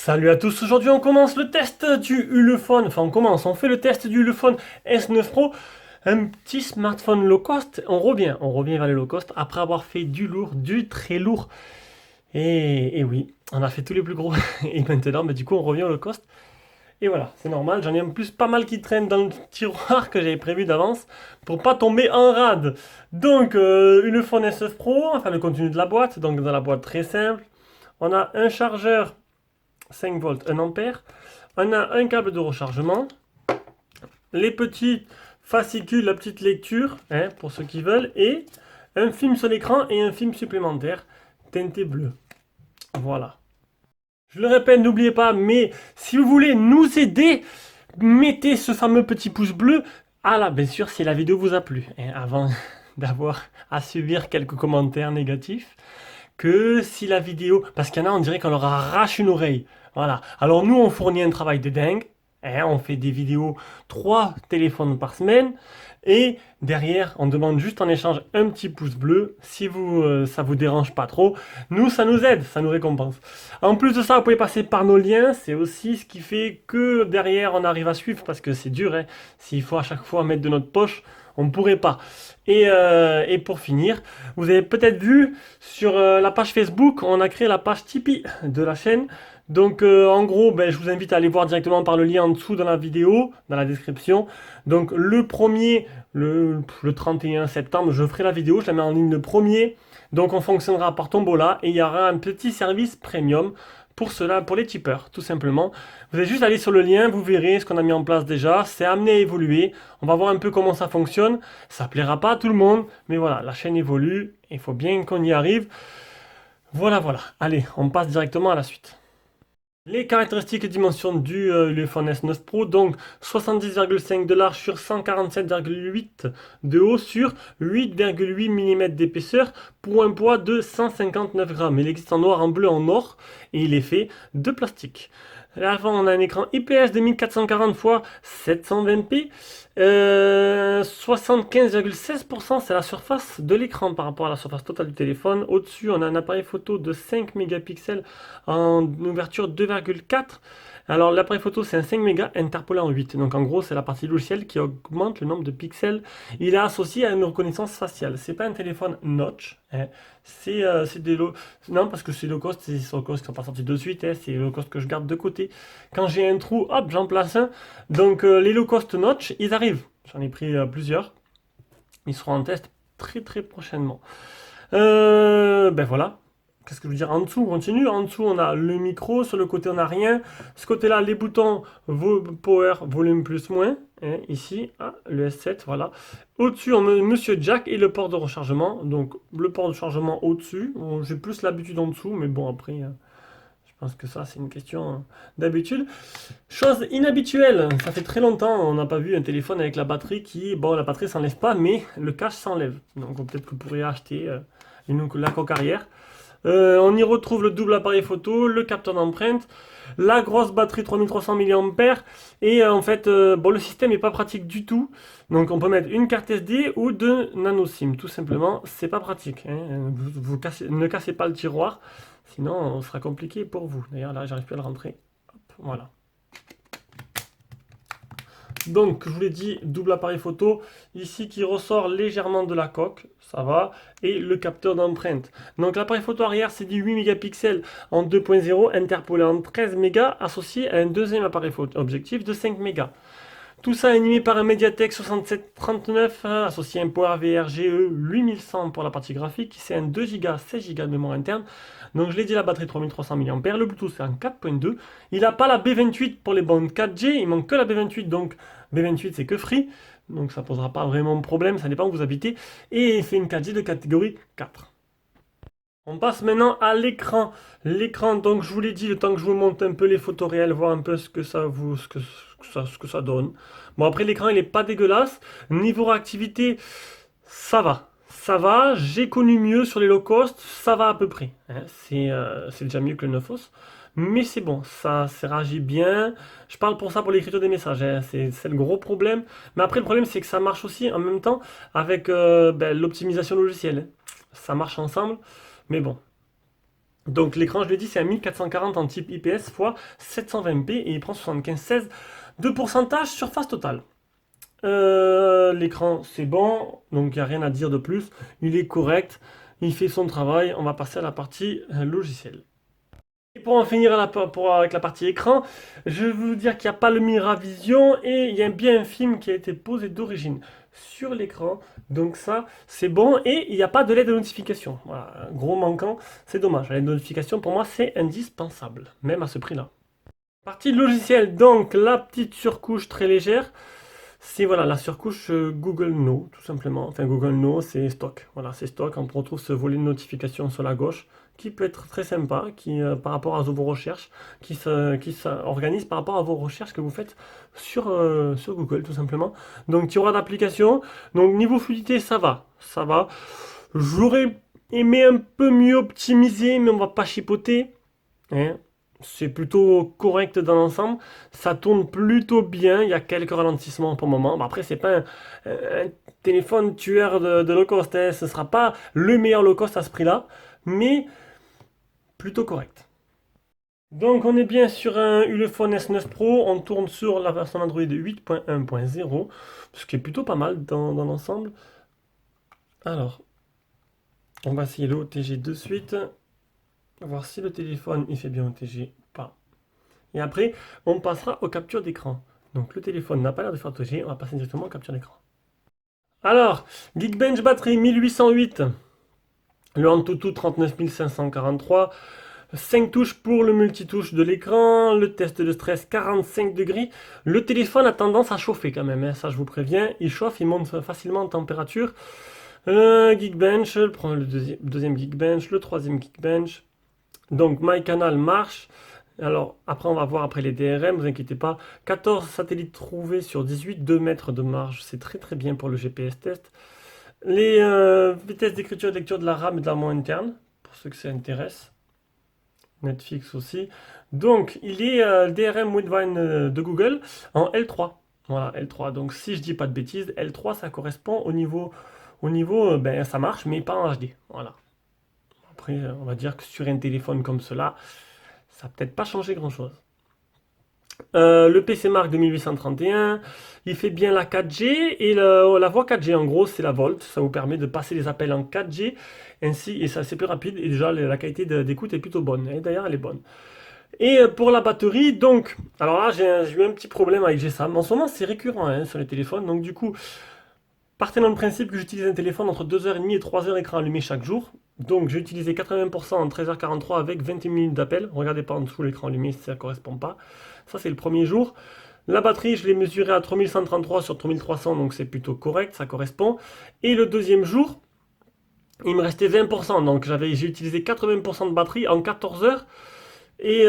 Salut à tous, aujourd'hui on commence le test du Ulefone, on fait le test du Ulefone S9 Pro, un petit smartphone low cost, on revient vers le low cost après avoir fait du lourd, du très lourd, et oui, on a fait tous les plus gros, et maintenant du coup on revient au low cost, et voilà, c'est normal, j'en ai en plus pas mal qui traînent dans le tiroir que j'avais prévu d'avance, pour pas tomber en rade. Donc, Ulefone S9 Pro, enfin le contenu de la boîte, donc dans la boîte très simple, on a un chargeur 5 volts 1 ampère. On a un câble de rechargement, les petits fascicules, la petite lecture, hein, pour ceux qui veulent, et un film sur l'écran et un film supplémentaire teinté bleu. Voilà. Je le répète, n'oubliez pas, mais si vous voulez nous aider, mettez ce fameux petit pouce bleu. Ah là, bien sûr, si la vidéo vous a plu, hein, avant d'avoir à subir quelques commentaires négatifs, que si la vidéo... Parce qu'il y en a, on dirait qu'on leur arrache une oreille. Voilà. Alors nous, on fournit un travail de dingue. Hein, on fait des vidéos, 3 téléphones par semaine. Et derrière, on demande juste en échange un petit pouce bleu. Si ça vous dérange pas trop, nous, ça nous aide, ça nous récompense. En plus de ça, vous pouvez passer par nos liens. C'est aussi ce qui fait que derrière, on arrive à suivre parce que c'est dur. Hein. S'il faut à chaque fois mettre de notre poche, on ne pourrait pas. Et pour finir, vous avez peut-être vu sur la page Facebook, on a créé la page Tipeee de la chaîne. Donc en gros, ben, je vous invite à aller voir directement par le lien en dessous dans la vidéo, dans la description. Donc le premier, le 31 septembre, je ferai la vidéo, je la mets en ligne le premier. Donc on fonctionnera par tombola et il y aura un petit service premium pour cela, pour les tipeurs, tout simplement. Vous allez juste aller sur le lien, vous verrez ce qu'on a mis en place déjà. C'est amené à évoluer. On va voir un peu comment ça fonctionne. Ça plaira pas à tout le monde, mais voilà, la chaîne évolue. Il faut bien qu'on y arrive. Voilà, voilà. Allez, on passe directement à la suite. Les caractéristiques et dimensions du iPhone S9 Pro, donc 70,5 de large sur 147,8 de haut sur 8,8 mm d'épaisseur pour un poids de 159 grammes. Il existe en noir, en bleu, en or et il est fait de plastique. À l'avant, on a un écran IPS de 1440 x 720p. 75,16% c'est la surface de l'écran par rapport à la surface totale du téléphone. Au-dessus, on a un appareil photo de 5 mégapixels en ouverture 2,4. Alors l'appareil photo c'est un 5 mégas interpolé en 8. Donc en gros c'est la partie logicielle qui augmente le nombre de pixels. Il est associé à une reconnaissance faciale. C'est pas un téléphone notch. Hein. C'est des low... Non parce que c'est low cost, c'est low cost qui sont pas sortis de suite. Hein. C'est low cost que je garde de côté. Quand j'ai un trou, hop j'en place un. Donc les low cost notch ils arrivent. J'en ai pris plusieurs. Ils seront en test très très prochainement. Ben voilà. Qu'est-ce que je veux dire? En dessous, on continue. En dessous, on a le micro. Sur le côté, on n'a rien. Ce côté-là, les boutons power, volume plus moins. Hein, ici, ah, le S7, voilà. Au-dessus, on met Monsieur Jack et le port de rechargement. Donc, le port de chargement au-dessus. Bon, j'ai plus l'habitude en dessous, mais bon, après, je pense que ça, c'est une question d'habitude. Chose inhabituelle, ça fait très longtemps, on n'a pas vu un téléphone avec la batterie qui, bon, la batterie s'enlève pas, mais le cache s'enlève. Donc, peut-être que vous pourriez acheter la coque arrière. On y retrouve le double appareil photo, le capteur d'empreinte, la grosse batterie 3300 mAh et en fait bon, le système n'est pas pratique du tout. Donc on peut mettre une carte SD ou deux nano SIM, tout simplement, c'est pas pratique. Hein. Ne cassez pas le tiroir, sinon ce sera compliqué pour vous. D'ailleurs là j'arrive plus à le rentrer. Hop, voilà. Donc, je vous l'ai dit, double appareil photo, ici qui ressort légèrement de la coque, ça va, et le capteur d'empreinte. Donc, l'appareil photo arrière, c'est du 8 mégapixels en 2.0, interpolé en 13 mégas, associé à un deuxième appareil photo objectif de 5 mégas. Tout ça animé par un Mediatek 6739 associé à un PowerVR GE 8100 pour la partie graphique, c'est un 2 Go, 16 Go de mémoire interne. Donc je l'ai dit, la batterie 3300 mAh, le Bluetooth c'est un 4.2. Il n'a pas la B28 pour les bandes 4G, il manque que la B28, donc B28 c'est que free, donc ça posera pas vraiment de problème, ça dépend où vous habitez. Et c'est une 4G de catégorie 4. On passe maintenant à l'écran. L'écran, donc je vous l'ai dit, le temps que je vous monte un peu les photos réelles, voir un peu ce que ça donne. Bon, après l'écran il est pas dégueulasse. Niveau réactivité, ça va. Ça va, j'ai connu mieux sur les low cost, ça va à peu près. Hein. C'est déjà mieux que le 9os. Mais c'est bon, ça réagit bien. Je parle pour ça pour l'écriture des messages, hein. C'est le gros problème. Mais après le problème c'est que ça marche aussi en même temps avec ben, l'optimisation logicielle. Hein. Ça marche ensemble. Mais bon, Donc l'écran, je l'ai dit, c'est un 1440 en type IPS x 720p et il prend 75,16 de pourcentage surface totale. L'écran, c'est bon, donc il n'y a rien à dire de plus. Il est correct, il fait son travail. On va passer à la partie logiciel. Et pour en finir avec la partie écran, je veux vous dire qu'il n'y a pas le Miravision et il y a bien un film qui a été posé d'origine sur l'écran. Donc ça, c'est bon. Et il n'y a pas de LED de notification. Voilà, un gros manquant, c'est dommage. La LED de notification, pour moi, c'est indispensable, même à ce prix-là. Partie logiciel, donc la petite surcouche très légère. C'est voilà la surcouche Google No, tout simplement. Enfin, Google No, c'est stock. Voilà, c'est stock. On retrouve ce volet de notification sur la gauche qui peut être très sympa, qui par rapport à vos recherches, qui s'organise par rapport à vos recherches que vous faites sur Google, tout simplement. Donc, tiroir d'application. Donc, niveau fluidité, ça va. Ça va. J'aurais aimé un peu mieux optimiser, mais on va pas chipoter. Hein. C'est plutôt correct dans l'ensemble. Ça tourne plutôt bien. Il y a quelques ralentissements pour le moment. Bon, après, c'est pas un téléphone tueur de low cost. Hein. Ce sera pas le meilleur low cost à ce prix-là, mais plutôt correct. Donc, on est bien sur un Ulefone S9 Pro. On tourne sur la version Android 8.1.0, ce qui est plutôt pas mal dans l'ensemble. Alors, on va essayer le OTG de suite. Voir si le téléphone il fait bien OTG ou pas. Et après, on passera aux captures d'écran. Donc le téléphone n'a pas l'air de faire OTG, on va passer directement aux captures d'écran. Alors, Geekbench batterie 1808, le Antutu 39543, 5 touches pour le multitouche de l'écran, le test de stress 45 degrés. Le téléphone a tendance à chauffer quand même, hein, ça je vous préviens, il chauffe, il monte facilement en température. Geekbench, le deuxième Geekbench, le troisième Geekbench. Donc MyCanal marche. Alors après on va voir après les DRM, vous inquiétez pas. 14 satellites trouvés sur 18, 2 mètres de marge, c'est très très bien pour le GPS test. Les vitesses d'écriture et de lecture de la RAM et de la mémoire interne, pour ceux que ça intéresse. Netflix aussi. Donc il est DRM Widevine de Google en L3. Voilà, L3. Donc si je dis pas de bêtises, L3 ça correspond au niveau ben, ça marche, mais pas en HD. Voilà. Après, on va dire que sur un téléphone comme cela, ça n'a peut-être pas changé grand-chose. Le PC Mark 2831, il fait bien la 4G et la voix 4G en gros c'est la Volt, ça vous permet de passer les appels en 4G ainsi et ça c'est plus rapide et déjà la qualité d'écoute est plutôt bonne, et d'ailleurs elle est bonne. Et pour la batterie, donc, alors là j'ai eu un petit problème avec GSAM, en ce moment c'est récurrent hein, sur les téléphones, donc du coup, partez dans le principe que j'utilise un téléphone entre 2h30 et 3h écran allumé chaque jour. Donc j'ai utilisé 80% en 13h43 avec 21 minutes d'appel. Regardez pas en dessous l'écran allumé si ça ne correspond pas. Ça c'est le premier jour. La batterie, je l'ai mesurée à 3133 sur 3300, donc c'est plutôt correct, ça correspond. Et le deuxième jour, il me restait 20%, donc j'ai utilisé 80% de batterie en 14 heures. Et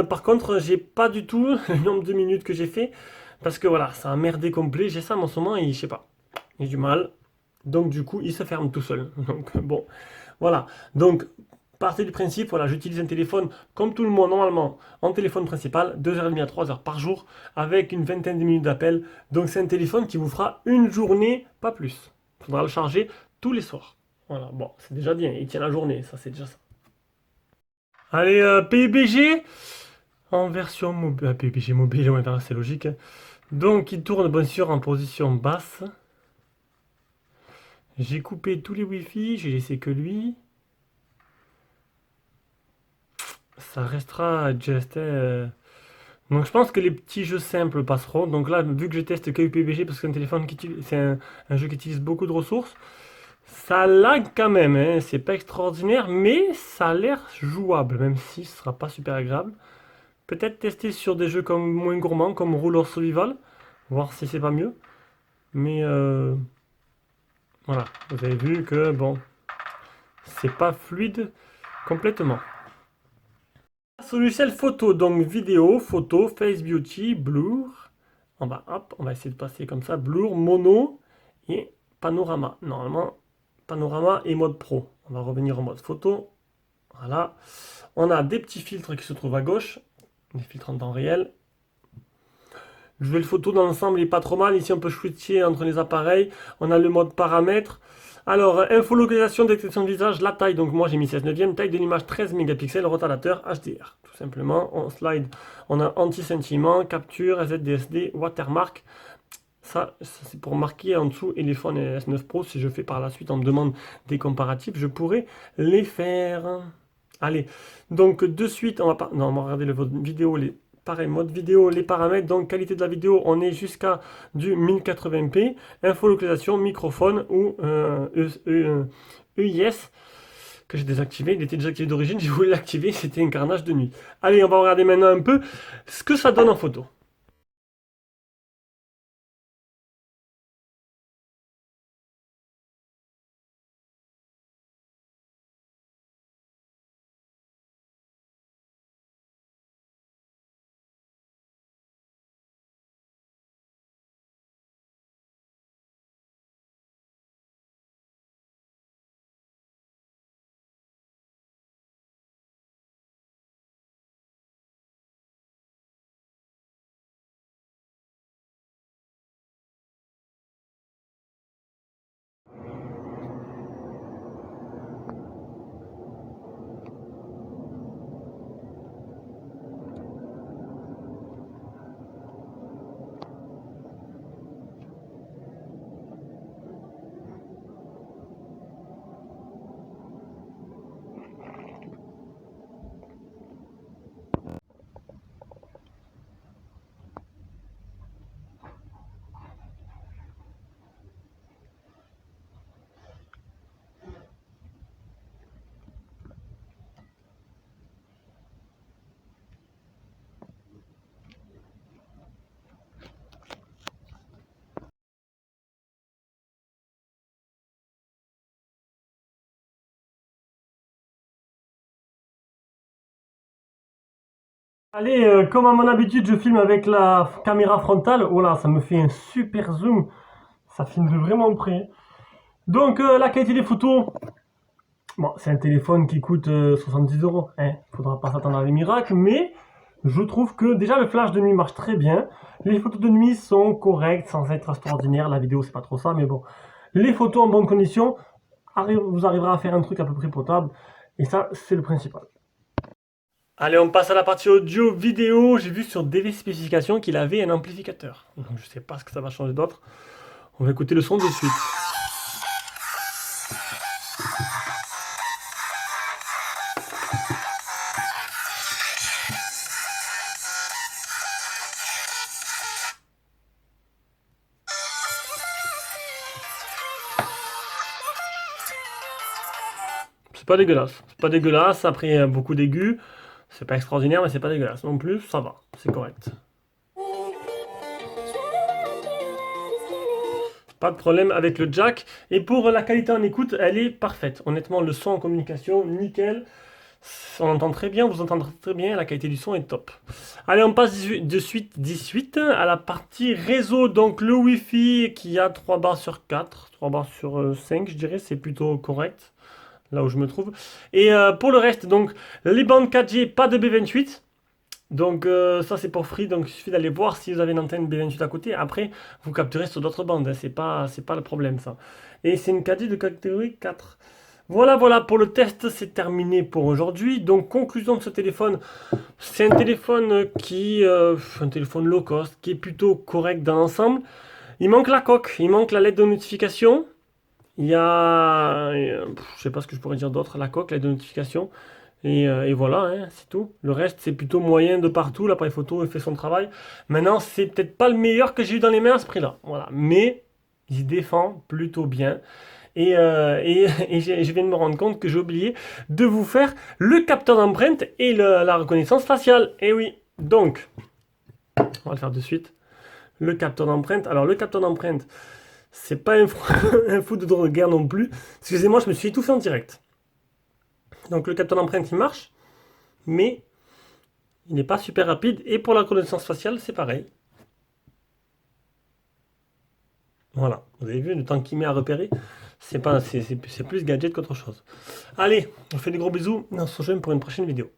par contre, j'ai pas du tout le nombre de minutes que j'ai fait, parce que voilà, ça a merdé complet. J'ai ça en ce moment et je sais pas, j'ai du mal. Donc du coup, il se ferme tout seul. Donc bon, voilà. Donc partez du principe, voilà, j'utilise un téléphone comme tout le monde normalement en téléphone principal, 2h30 à 3h par jour, avec une vingtaine de minutes d'appel. Donc c'est un téléphone qui vous fera une journée, pas plus. Il faudra le charger tous les soirs. Voilà, bon, c'est déjà bien, il tient la journée, ça c'est déjà ça. Allez, PUBG en version mobile. PUBG mobile, ouais, ben, c'est logique. Hein. Donc il tourne bien sûr en position basse. J'ai coupé tous les Wi-Fi, j'ai laissé que lui. Ça restera just. Donc je pense que les petits jeux simples passeront. Donc là, vu que je teste que UPBG parce que c'est un téléphone c'est un jeu qui utilise beaucoup de ressources, ça lag quand même. Hein. C'est pas extraordinaire, mais ça a l'air jouable, même si ce sera pas super agréable. Peut-être tester sur des jeux comme moins gourmands, comme Roller Survival, voir si c'est pas mieux. Mais voilà, vous avez vu que bon, c'est pas fluide complètement. Logiciel photo, donc vidéo, photo, face beauty, blur. Hop, on va essayer de passer comme ça, blur, mono et panorama. Normalement, panorama et mode pro. On va revenir en mode photo. Voilà. On a des petits filtres qui se trouvent à gauche, des filtres en temps réel. Le photo dans l'ensemble n'est pas trop mal. Ici, on peut switcher entre les appareils. On a le mode paramètres. Alors, infolocalisation, détection de visage, la taille, donc moi j'ai mis 16 neuvième, taille de l'image 13 mégapixels, retardateur HDR, tout simplement. On slide, on a anti-sentiment, capture, ZDSD, watermark. Ça c'est pour marquer en dessous et les iPhone S9 Pro. Si je fais par la suite, on me demande des comparatifs, je pourrais les faire. Allez, donc de suite, on va pas, non, on va regarder le mode vidéo, pareil, mode vidéo, les paramètres. Donc qualité de la vidéo, on est jusqu'à du 1080p, infolocalisation, microphone ou EIS que j'ai désactivé. Il était désactivé d'origine, j'ai voulu l'activer, c'était un carnage de nuit. Allez, on va regarder maintenant un peu ce que ça donne en photo. Allez, comme à mon habitude, je filme avec la caméra frontale. Oh là, ça me fait un super zoom. Ça filme de vraiment près. Donc, la qualité des photos. Bon, c'est un téléphone qui coûte 70 euros. Hein. Faudra pas s'attendre à des miracles. Mais je trouve que déjà le flash de nuit marche très bien. Les photos de nuit sont correctes sans être extraordinaires. La vidéo, c'est pas trop ça. Mais bon, les photos en bonne condition, vous arriverez à faire un truc à peu près potable. Et ça, c'est le principal. Allez, on passe à la partie audio vidéo. J'ai vu sur DV spécifications qu'il avait un amplificateur. Donc je sais pas ce que ça va changer d'autre. On va écouter le son de suite. C'est pas dégueulasse. C'est pas dégueulasse. Après beaucoup d'aigus. C'est pas extraordinaire, mais c'est pas dégueulasse non plus. Ça va. C'est correct. Pas de problème avec le jack. Et pour la qualité en écoute, elle est parfaite. Honnêtement, le son en communication, nickel. On entend très bien, vous entendez très bien, la qualité du son est top. Allez, on passe de suite 18 à la partie réseau. Donc le Wi-Fi qui a 3 barres sur 4, 3 barres sur 5, je dirais, c'est plutôt correct, là où je me trouve. Et pour le reste, donc les bandes 4G, pas de B28. Donc ça c'est pour free, donc il suffit d'aller voir si vous avez une antenne B28 à côté. Après, vous capturez sur d'autres bandes, hein. C'est pas le problème ça. Et c'est une 4G de catégorie 4. Voilà, voilà, pour le test, c'est terminé pour aujourd'hui. Donc, conclusion de ce téléphone, c'est un téléphone un téléphone low cost, qui est plutôt correct dans l'ensemble. Il manque la coque, il manque la LED de notification. Il y a, je sais pas ce que je pourrais dire d'autre, la coque, la LED de notification. Et voilà, hein, c'est tout. Le reste, c'est plutôt moyen de partout. L'appareil photo, il fait son travail. Maintenant, c'est peut-être pas le meilleur que j'ai eu dans les mains à ce prix-là. Voilà. Mais, il se défend plutôt bien. Et je viens de me rendre compte que j'ai oublié de vous faire le capteur d'empreinte et la reconnaissance faciale. Et oui, donc, on va le faire de suite. Le capteur d'empreinte. Alors, le capteur d'empreinte, c'est pas un fou de drôle de guerre non plus. Excusez-moi, je me suis étouffé en direct. Donc, le capteur d'empreinte, il marche, mais il n'est pas super rapide. Et pour la reconnaissance faciale, c'est pareil. Voilà, vous avez vu le temps qu'il met à repérer. C'est plus gadget qu'autre chose. Allez, on fait des gros bisous. On se rejoint pour une prochaine vidéo.